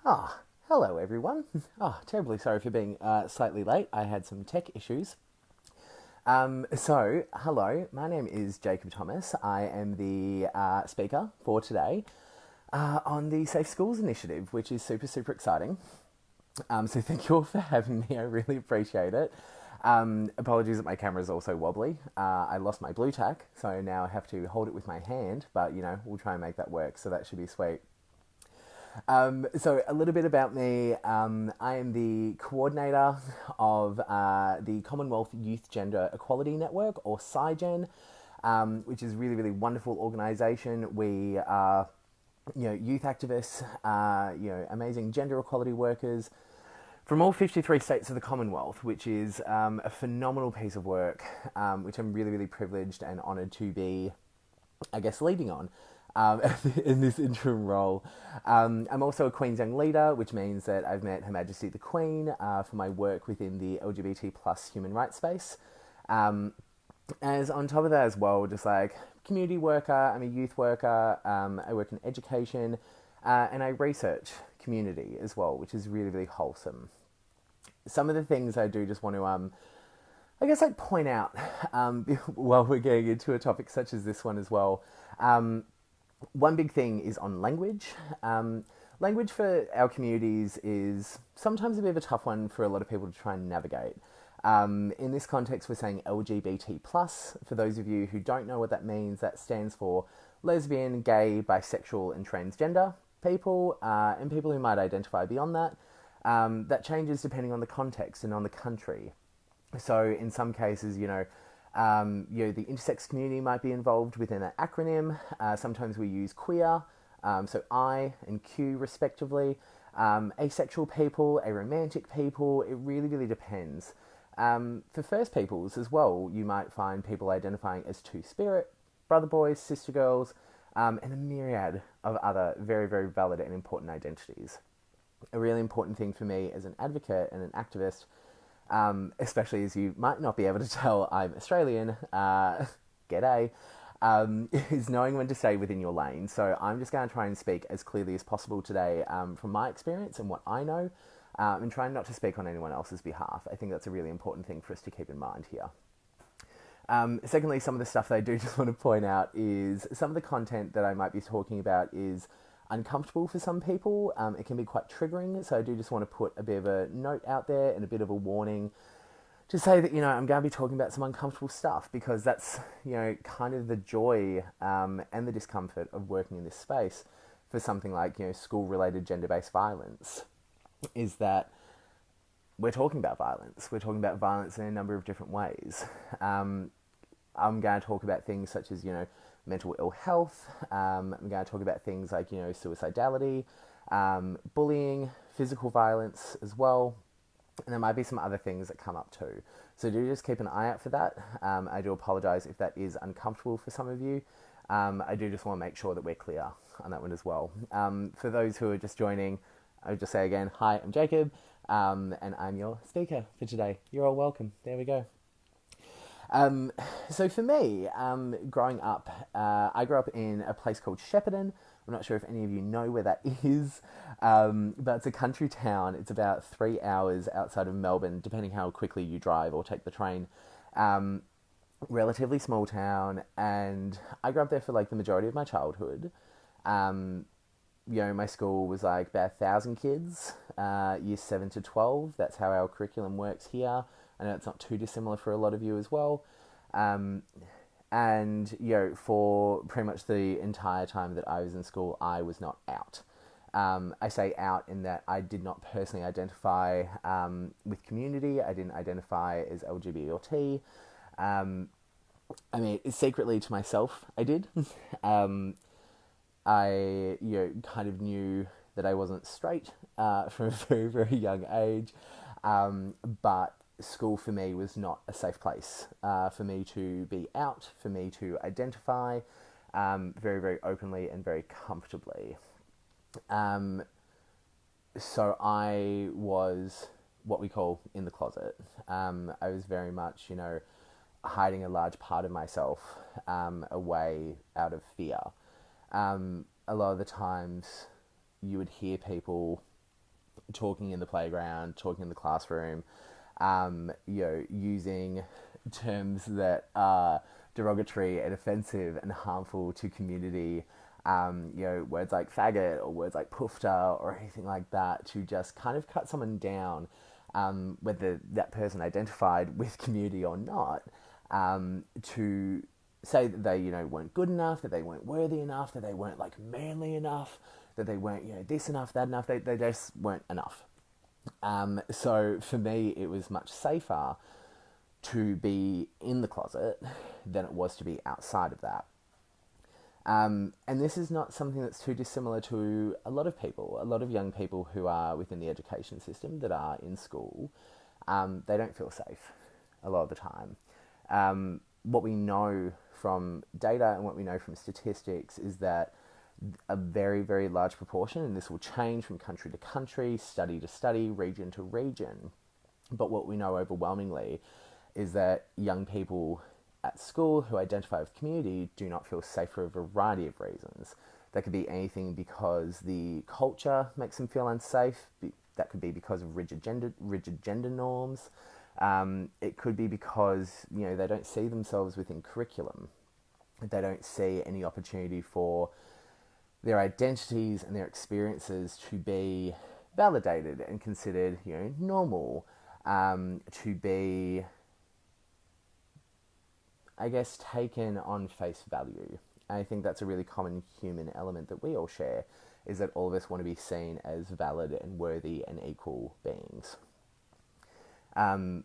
Ah, hello everyone. Terribly sorry for being slightly late. I had some tech issues. Hello, my name is Jacob Thomas. I am the speaker for today on the Safe Schools Initiative, which is super, super exciting. So thank you all for having me. I really appreciate it. Apologies that my camera is also wobbly. I lost my blue tack, so now I have to hold it with my hand, but we'll try and make that work, so that should be sweet. So a little bit about me. I am the coordinator of the Commonwealth Youth Gender Equality Network, or SciGen, which is a really, really wonderful organisation. We are, youth activists, amazing gender equality workers from all 53 states of the Commonwealth, which is a phenomenal piece of work, which I'm really, really privileged and honoured to be, leading on. In this interim role. I'm also a Queen's Young Leader, which means that I've met Her Majesty the Queen for my work within the LGBT plus human rights space. As on top of that as well, just like community worker, I'm a youth worker, I work in education, and I research community as well, which is really, really wholesome. Some of the things I do just want to point out while we're getting into a topic such as this one as well. One big thing is on language. Language for our communities is sometimes a bit of a tough one for a lot of people to try and navigate. In this context, we're saying LGBT+. For those of you who don't know what that means, that stands for lesbian, gay, bisexual, and transgender people, and people who might identify beyond that. That changes depending on the context and on the country. So in some cases, the intersex community might be involved within an acronym. Sometimes we use queer, so I and Q respectively. Asexual people, aromantic people, it really, really depends. For first peoples as well, you might find people identifying as two-spirit, brother boys, sister girls, and a myriad of other very, very valid and important identities. A really important thing for me as an advocate and an activist, especially as you might not be able to tell I'm Australian, g'day, is knowing when to stay within your lane. So I'm just going to try and speak as clearly as possible today from my experience and what I know, and trying not to speak on anyone else's behalf. I think that's a really important thing for us to keep in mind here. Secondly, some of the stuff that I do just want to point out is some of the content that I might be talking about is uncomfortable for some people. It can be quite triggering, so I do just want to put a bit of a note out there and a bit of a warning to say that, I'm going to be talking about some uncomfortable stuff, because that's, kind of the joy and the discomfort of working in this space for something like, school-related gender-based violence, is that we're talking about violence. We're talking about violence in a number of different ways. I'm going to talk about things such as, mental ill health. I'm going to talk about things like, suicidality, bullying, physical violence as well. And there might be some other things that come up too. So do just keep an eye out for that. I do apologise if that is uncomfortable for some of you. I do just want to make sure that we're clear on that one as well. For those who are just joining, I would just say again, hi, I'm Jacob, and I'm your speaker for today. You're all welcome. There we go. So for me, growing up, I grew up in a place called Shepparton. I'm not sure if any of you know where that is, but it's a country town. It's about 3 hours outside of Melbourne, depending how quickly you drive or take the train. Relatively small town, and I grew up there for the majority of my childhood. My school was about 1,000 kids, years 7 to 12. That's how our curriculum works here. I know it's not too dissimilar for a lot of you as well. For pretty much the entire time that I was in school, I was not out. I say out in that I did not personally identify with community. I didn't identify as LGBT or T. Secretly to myself, I did. I kind of knew that I wasn't straight from a very, very young age. But school for me was not a safe place for me to be out, for me to identify very, very openly and very comfortably. So I was what we call in the closet. I was very much, hiding a large part of myself away out of fear. A lot of the times you would hear people talking in the playground, talking in the classroom, using terms that are derogatory and offensive and harmful to community, words like faggot or words like poofta or anything like that, to just kind of cut someone down, whether that person identified with community or not, to say that they, weren't good enough, that they weren't worthy enough, that they weren't like manly enough, that they weren't, this enough, that enough, they just weren't enough. So for me, it was much safer to be in the closet than it was to be outside of that. And this is not something that's too dissimilar to a lot of people, a lot of young people who are within the education system that are in school. They don't feel safe a lot of the time. What we know from data and what we know from statistics is that a very, very large proportion, and this will change from country to country, study to study, region to region, but what we know overwhelmingly is that young people at school who identify with community do not feel safe for a variety of reasons. That could be anything because the culture makes them feel unsafe. That could be because of rigid gender norms. It could be because they don't see themselves within curriculum. They don't see any opportunity for their identities and their experiences to be validated and considered normal, to be, I guess, taken on face value. I think that's a really common human element that we all share, is that all of us want to be seen as valid and worthy and equal beings. Going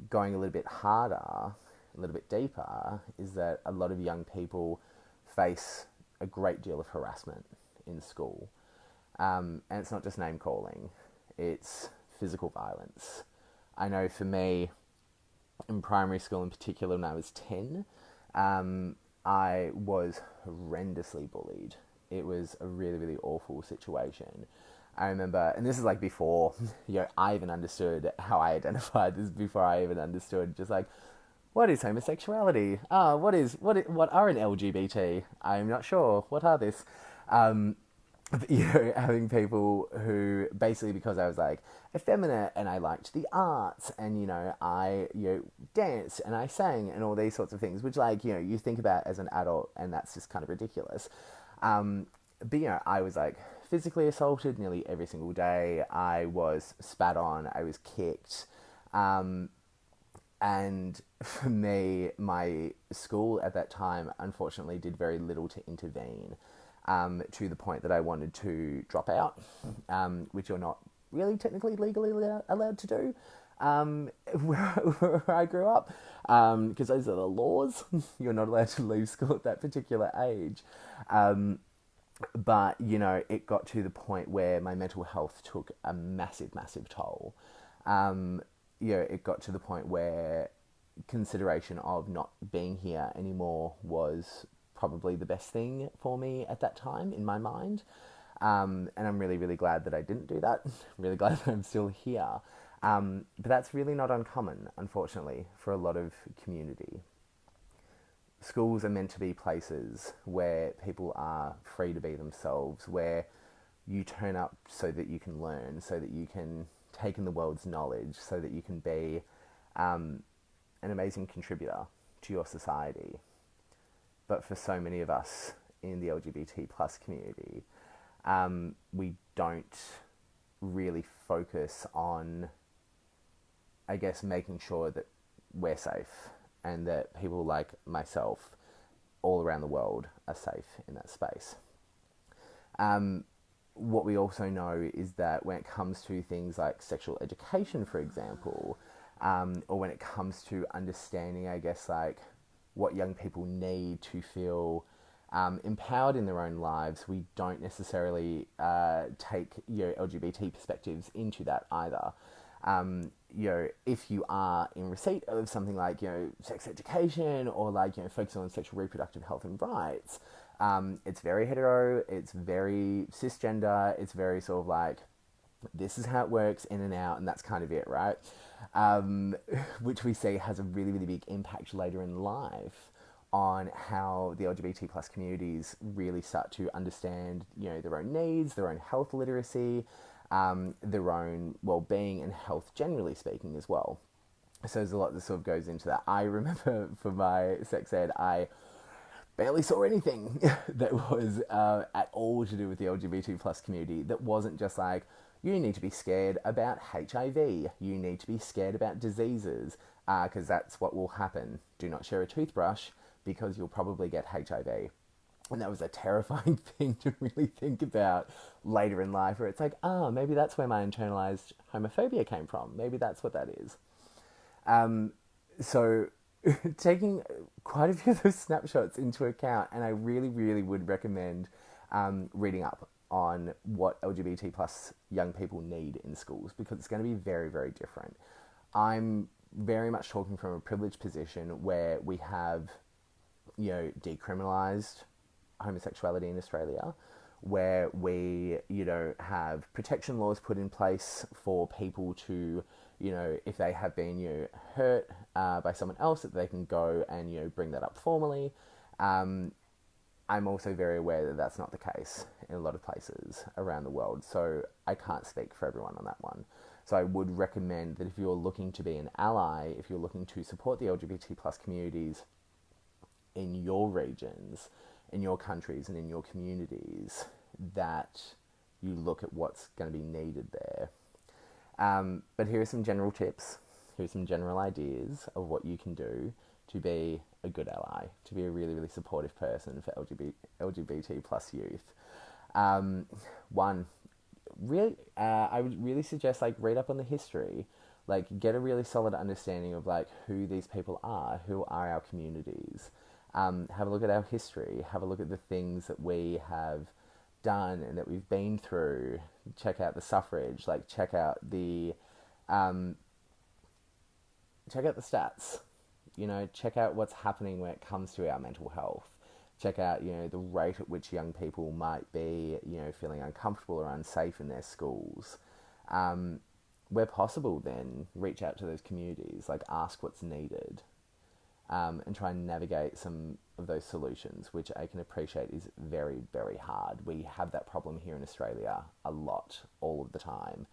a little bit harder, a little bit deeper, is that a lot of young people face a great deal of harassment in school. And it's not just name calling, it's physical violence. I know for me, in primary school in particular, when I was 10, I was horrendously bullied. It was a really, really awful situation. I remember, and this is like before, I even understood how I identified. This is before I even understood just like, what is homosexuality? What are an LGBT? I'm not sure. What are this? Having people who basically, because I was like effeminate and I liked the arts and, I, danced and I sang and all these sorts of things, which you think about as an adult and that's just kind of ridiculous. But, I was like physically assaulted nearly every single day. I was spat on. I was kicked. And for me, my school at that time, unfortunately, did very little to intervene. To the point that I wanted to drop out, which you're not really technically legally allowed to do where I grew up, because those are the laws. You're not allowed to leave school at that particular age. But, it got to the point where my mental health took a massive, massive toll. It got to the point where consideration of not being here anymore was probably the best thing for me at that time in my mind. And I'm really, really glad that I didn't do that. I'm really glad that I'm still here. But that's really not uncommon, unfortunately, for a lot of community. Schools are meant to be places where people are free to be themselves, where you turn up so that you can learn, so that you can take in the world's knowledge, so that you can be an amazing contributor to your society. But for so many of us in the LGBT plus community, we don't really focus on, I guess, making sure that we're safe and that people like myself all around the world are safe in that space. What we also know is that when it comes to things like sexual education, for example, or when it comes to understanding, I guess, like what young people need to feel empowered in their own lives, we don't necessarily take LGBT perspectives into that either. If you are in receipt of something like sex education or focusing on sexual reproductive health and rights, it's very hetero, it's very cisgender, it's very sort of like, this is how it works, in and out, and that's kind of it, right? Which we see has a really, really big impact later in life on how the LGBT plus communities really start to understand, their own needs, their own health literacy, their own well-being and health, generally speaking, as well. So there's a lot that sort of goes into that. I remember for my sex ed, I barely saw anything that was at all to do with the LGBT plus community that wasn't just like, you need to be scared about HIV, you need to be scared about diseases, because that's what will happen. Do not share a toothbrush because you'll probably get HIV. And that was a terrifying thing to really think about later in life, where it's like, maybe that's where my internalized homophobia came from. Maybe that's what that is. So taking quite a few of those snapshots into account, and I really, really would recommend reading up on what LGBT plus young people need in schools, because it's going to be very, very different. I'm very much talking from a privileged position where we have, decriminalised homosexuality in Australia, where we, have protection laws put in place for people to, if they have been, hurt by someone else, that they can go and, bring that up formally. I'm also very aware that that's not the case in a lot of places around the world, so I can't speak for everyone on that one. So I would recommend that if you're looking to be an ally, if you're looking to support the LGBT plus communities in your regions, in your countries and in your communities, that you look at what's going to be needed there. But here are some general tips. Here are some general ideas of what you can do to be a good ally, to be a really, really supportive person for LGBT plus youth. One, really, I would really suggest read up on the history, get a really solid understanding of who these people are, who are our communities. Have a look at our history, have a look at the things that we have done and that we've been through. Check out the suffrage, check out the stats, check out what's happening when it comes to our mental health. Check out, the rate at which young people might be, feeling uncomfortable or unsafe in their schools. Where possible, then, reach out to those communities, ask what's needed, and try and navigate some of those solutions, which I can appreciate is very, very hard. We have that problem here in Australia a lot, all of the time.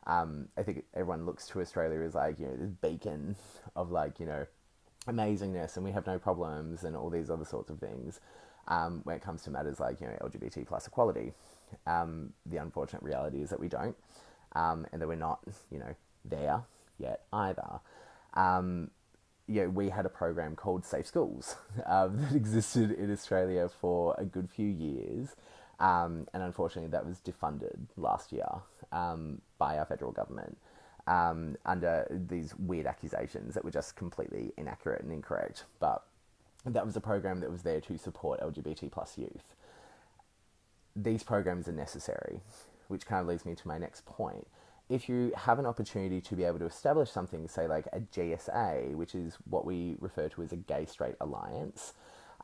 I think everyone looks to Australia as this beacon of amazingness, and we have no problems and all these other sorts of things. When it comes to matters LGBT plus equality, the unfortunate reality is that we don't, and that we're not, there yet either. We had a program called Safe Schools that existed in Australia for a good few years, and unfortunately that was defunded last year by our federal government under these weird accusations that were just completely inaccurate and incorrect. But that was a program that was there to support LGBT plus youth. These programs are necessary, which kind of leads me to my next point. If you have an opportunity to be able to establish something, say a GSA, which is what we refer to as a gay-straight alliance,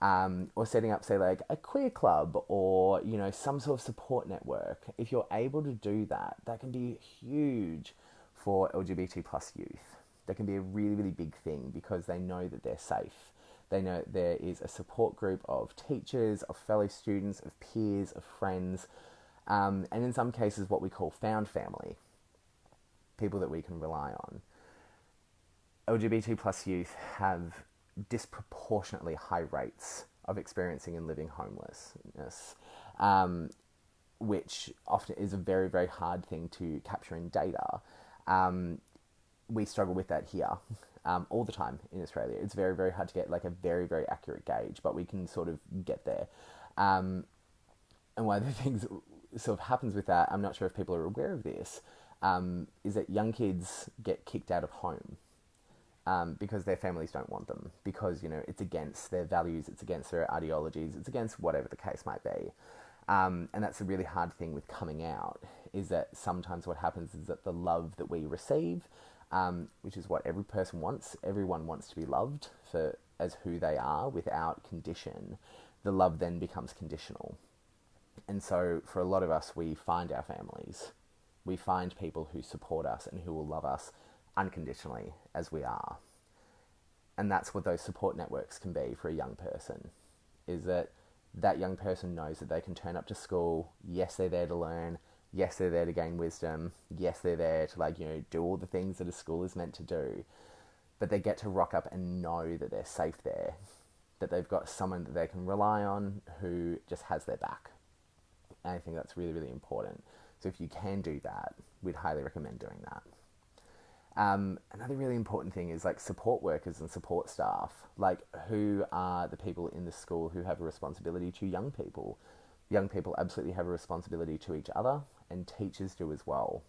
or setting up, say, a queer club or, some sort of support network, if you're able to do that, that can be huge for LGBT plus youth. That can be a really, really big thing, because they know that they're safe. They know there is a support group of teachers, of fellow students, of peers, of friends, and in some cases what we call found family, people that we can rely on. LGBT plus youth have disproportionately high rates of experiencing and living homelessness, which often is a very, very hard thing to capture in data. We struggle with that here all the time in Australia. It's very, very hard to get a very, very accurate gauge, but we can sort of get there. And one of the things that sort of happens with that, I'm not sure if people are aware of this, is that young kids get kicked out of home because their families don't want them, because, it's against their values, it's against their ideologies, it's against whatever the case might be. And that's a really hard thing with coming out, is that sometimes what happens is that the love that we receive, which is what every person wants, everyone wants to be loved as who they are without condition, the love then becomes conditional. And so for a lot of us, we find our families. We find people who support us and who will love us unconditionally as we are. And that's what those support networks can be for a young person, is that young person knows that they can turn up to school. Yes, they're there to learn. Yes, they're there to gain wisdom. Yes, they're there to, like, do all the things that a school is meant to do. But they get to rock up and know that they're safe there, that they've got someone that they can rely on who just has their back. And I think that's really, really important. So if you can do that, we'd highly recommend doing that. Another really important thing is, like, support workers and support staff. Like, who are the people in the school who have a responsibility to young people? Young people absolutely have a responsibility to each other, and teachers do as well.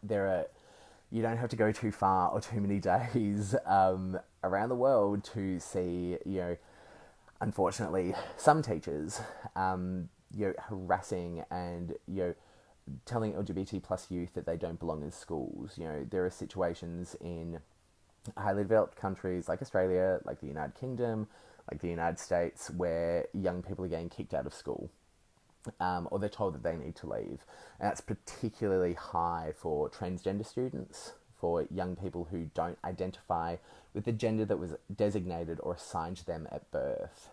You don't have to go too far or too many days around the world to see, unfortunately, some teachers, harassing and, telling LGBT plus youth that they don't belong in schools. There are situations in highly developed countries like Australia, like the United Kingdom, like the United States, where young people are getting kicked out of school. Or they're told that they need to leave. And that's particularly high for transgender students, for young people who don't identify with the gender that was designated or assigned to them at birth.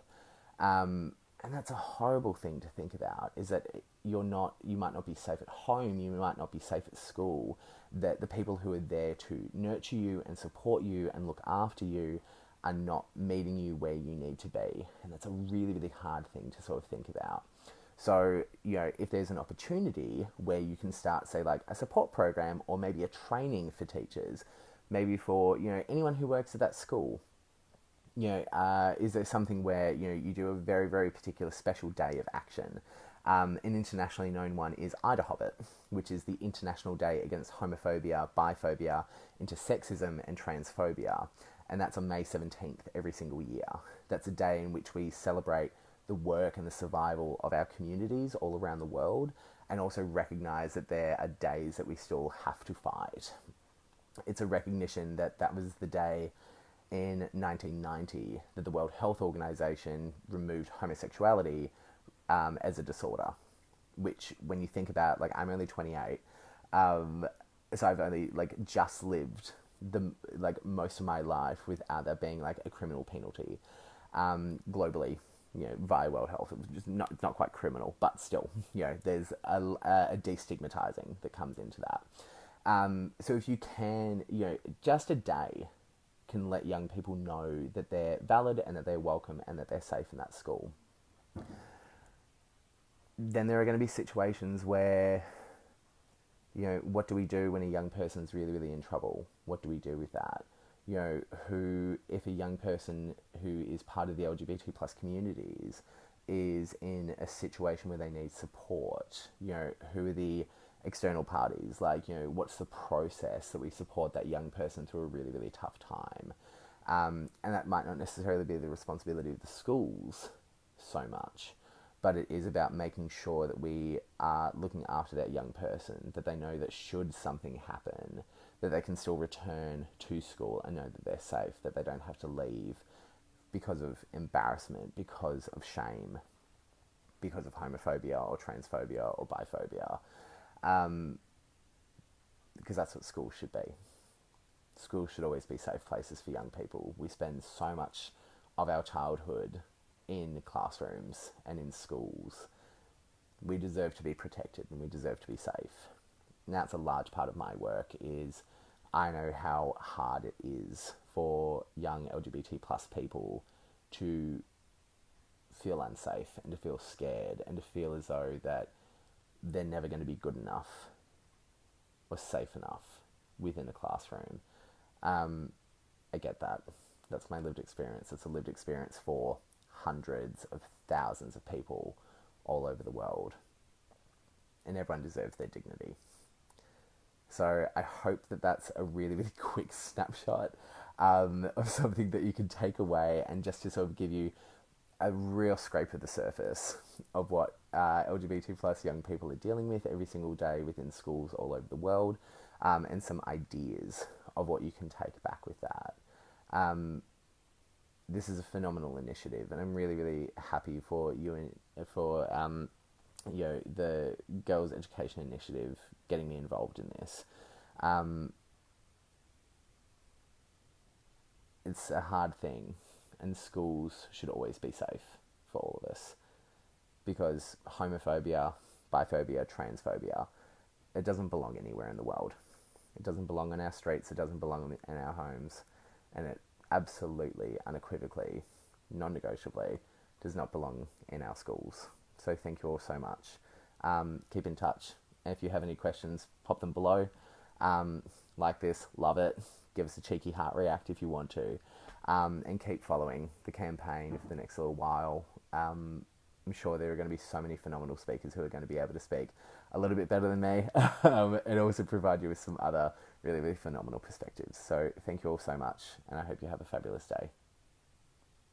And that's a horrible thing to think about, is that you might not be safe at home, you might not be safe at school, that the people who are there to nurture you and support you and look after you are not meeting you where you need to be. And that's a really, really hard thing to sort of think about. So, if there's an opportunity where you can start, say, like a support program or maybe a training for teachers, maybe for, anyone who works at that school, is there something where, you do a very, very particular special day of action? An internationally known one is IDAHOBIT, which is the International Day Against Homophobia, Biphobia, Intersexism and Transphobia. And that's on May 17th every single year. That's a day in which we celebrate the work and the survival of our communities all around the world, and also recognise that there are days that we still have to fight. It's a recognition that that was the day in 1990 that the World Health Organization removed homosexuality as a disorder, which, when you think about, like, I'm only 28, so I've only, like, just lived most of my life without there being, like, a criminal penalty globally, via World Health. It's not quite criminal, but still, there's a destigmatizing that comes into that. So if you can, just a day can let young people know that they're valid and that they're welcome and that they're safe in that school. Then there are going to be situations where, what do we do when a young person's really, really in trouble? What do we do with that? If a young person who is part of the LGBT plus communities is in a situation where they need support, who are the external parties? Like, what's the process that we support that young person through a really, really tough time? And that might not necessarily be the responsibility of the schools so much, but it is about making sure that we are looking after that young person, that they know that should something happen, that they can still return to school and know that they're safe, that they don't have to leave because of embarrassment, because of shame, because of homophobia or transphobia or biphobia. Because that's what schools should be. Schools should always be safe places for young people. We spend so much of our childhood in classrooms and in schools. We deserve to be protected and we deserve to be safe. And that's a large part of my work. Is I know how hard it is for young LGBT plus people to feel unsafe and to feel scared and to feel as though that they're never going to be good enough or safe enough within a classroom. I get that. That's my lived experience. It's a lived experience for hundreds of thousands of people all over the world. And everyone deserves their dignity. So I hope that that's a really, really quick snapshot of something that you can take away, and just to sort of give you a real scrape of the surface of what LGBT plus young people are dealing with every single day within schools all over the world, and some ideas of what you can take back with that. This is a phenomenal initiative, and I'm really, really happy for you and for the Girls Education Initiative getting me involved in this. It's a hard thing, and schools should always be safe for all of us, because homophobia, biphobia, transphobia it doesn't belong anywhere in the world. It doesn't belong on our streets, it doesn't belong in our homes, and it absolutely, unequivocally, non-negotiably does not belong in our schools. So thank you all so much. Keep in touch. If you have any questions, pop them below. Like this, love it. Give us a cheeky heart react if you want to. And keep following the campaign for the next little while. I'm sure there are going to be so many phenomenal speakers who are going to be able to speak a little bit better than me and also provide you with some other really, really phenomenal perspectives. So thank you all so much, and I hope you have a fabulous day.